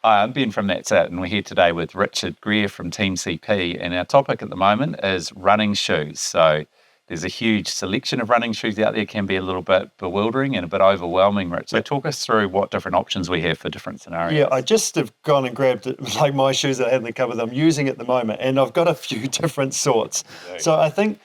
Hi, I'm Ben from That's It, and we're here today with Richard Greer from Team CP, and our topic at the moment is running shoes. So there's a huge selection of running shoes out there, can be a little bit bewildering and a bit overwhelming, Rich. So talk us through what different options we have for different scenarios. Yeah, I just have gone and grabbed like my shoes that I had in the cupboard that I'm using at the moment, and I've got a few different sorts. So I think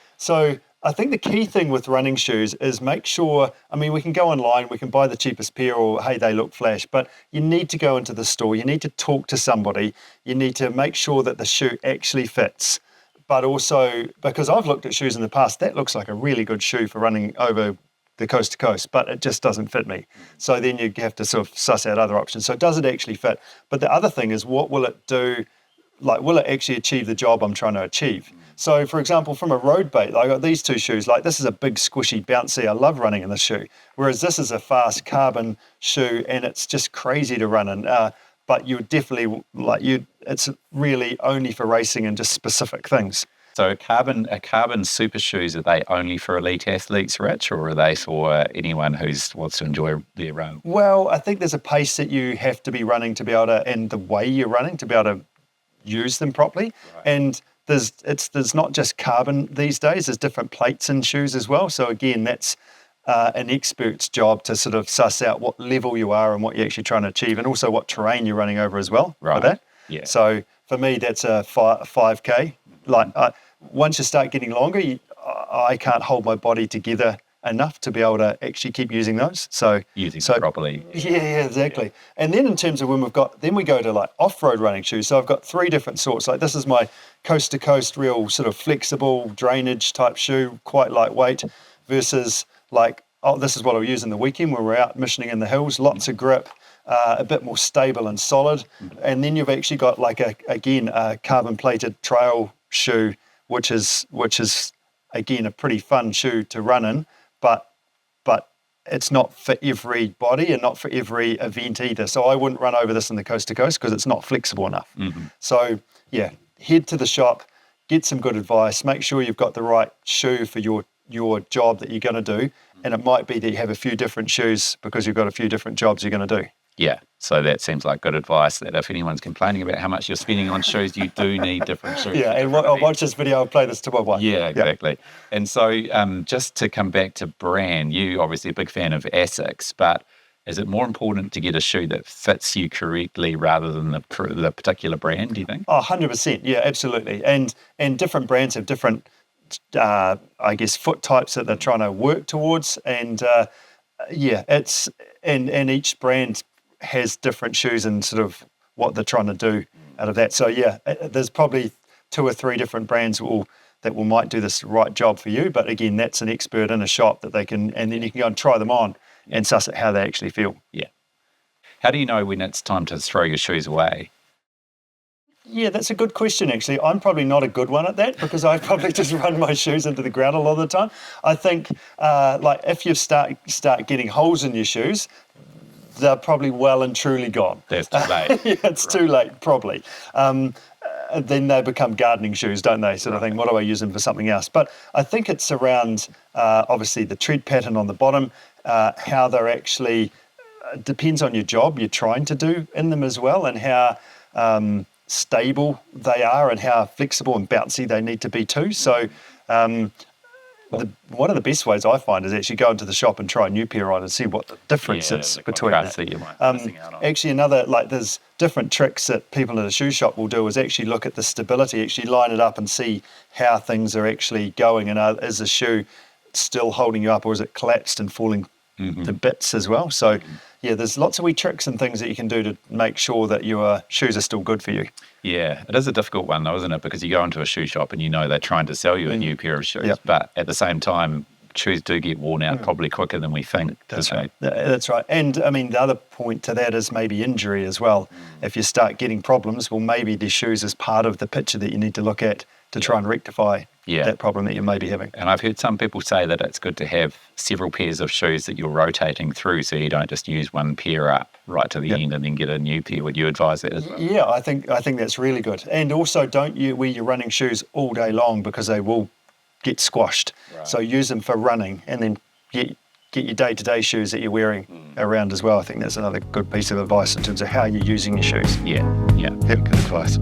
the key thing with running shoes is make sure, I mean, we can go online, we can buy the cheapest pair or, hey, they look flash, but you need to go into the store, you need to talk to somebody, you need to make sure that the shoe actually fits. But also, because I've looked at shoes in the past, that looks like a really good shoe for running over the coast to coast, but it just doesn't fit me. So then you have to sort of suss out other options. So does it actually fit? But the other thing is, what will it do? Like, will it actually achieve the job I'm trying to achieve? So, for example, from a road bait, I got these two shoes. Like, this is a big, squishy, bouncy. I love running in this shoe. Whereas this is a fast carbon shoe, and it's just crazy to run in. But you definitely it's really only for racing and just specific things. So carbon super shoes, are they only for elite athletes, Rich, or are they for anyone who wants to enjoy their run? Well, I think there's a pace that you have to be running to be able to, and the way you're running to be able to use them properly. Right. And there's not just carbon these days, there's different plates in shoes as well. So again, that's an expert's job to sort of suss out what level you are and what you're actually trying to achieve, and also what terrain you're running over as well. Right. For that. Yeah. So for me, that's a 5K. Like once you start getting longer, I can't hold my body together enough to be able to actually keep using those. So using them properly. Yeah, exactly. Yeah. And then in terms of when we go to like off-road running shoes. So I've got three different sorts. Like this is my coast to coast, real sort of flexible drainage type shoe, quite lightweight, versus like, this is what I'll use in the weekend when we're out missioning in the hills, lots of grip, a bit more stable and solid. And then you've actually got like a carbon plated trail shoe, which is again a pretty fun shoe to run in, but it's not for every body and not for every event either. So I wouldn't run over this in the coast to coast because it's not flexible enough. Mm-hmm. So yeah, head to the shop, get some good advice, make sure you've got the right shoe for your job that you're going to do. And it might be that you have a few different shoes because you've got a few different jobs you're going to do. Yeah, so that seems like good advice, that if anyone's complaining about how much you're spending on shoes, you do need different shoes. Yeah, and I'll watch this video, I'll play this to my wife. Yeah, exactly. Yep. And so just to come back to brand, you obviously a big fan of Asics, but is it more important to get a shoe that fits you correctly rather than the particular brand, do you think? Oh, 100%, yeah, absolutely. And different brands have different, I guess, foot types that they're trying to work towards. And and each brand has different shoes and sort of what they're trying to do out of that. So yeah, there's probably 2 or 3 different brands that might do this right job for you. But again, that's an expert in a shop that they can, and then you can go and try them on and suss out how they actually feel. Yeah. How do you know when it's time to throw your shoes away? Yeah, that's a good question, actually. I'm probably not a good one at that because I probably just run my shoes into the ground a lot of the time. I think like if you start getting holes in your shoes, they're probably well and truly gone. That's too late. Yeah, it's too late, probably. Then they become gardening shoes, don't they? Sort of thing. What do I use them for something else? But I think it's around, obviously, the tread pattern on the bottom, how they're actually, depends on your job you're trying to do in them as well, and how stable they are and how flexible and bouncy they need to be too. So one of the best ways I find is actually go into the shop and try a new pair on and see what the difference is between that. Actually, there's different tricks that people in a shoe shop will do is actually look at the stability, actually line it up and see how things are actually going, and is the shoe still holding you up or is it collapsed and falling to bits as well. So yeah, there's lots of wee tricks and things that you can do to make sure that your shoes are still good for you. Yeah, it is a difficult one though, isn't it? Because you go into a shoe shop and you know they're trying to sell you a new pair of shoes, but at the same time, shoes do get worn out probably quicker than we think. That's right. That's right. And I mean, the other point to that is maybe injury as well. If you start getting problems, well, maybe the shoes is part of the picture that you need to look at to try and rectify that problem that you may be having. And I've heard some people say that it's good to have several pairs of shoes that you're rotating through so you don't just use one pair up right to the end and then get a new pair. Would you advise that as well? Yeah, I think that's really good. And also don't wear your running shoes all day long because they will get squashed. Right. So use them for running and then get your day-to-day shoes that you're wearing around as well. I think that's another good piece of advice in terms of how you're using your shoes. Yeah, Yep, good advice.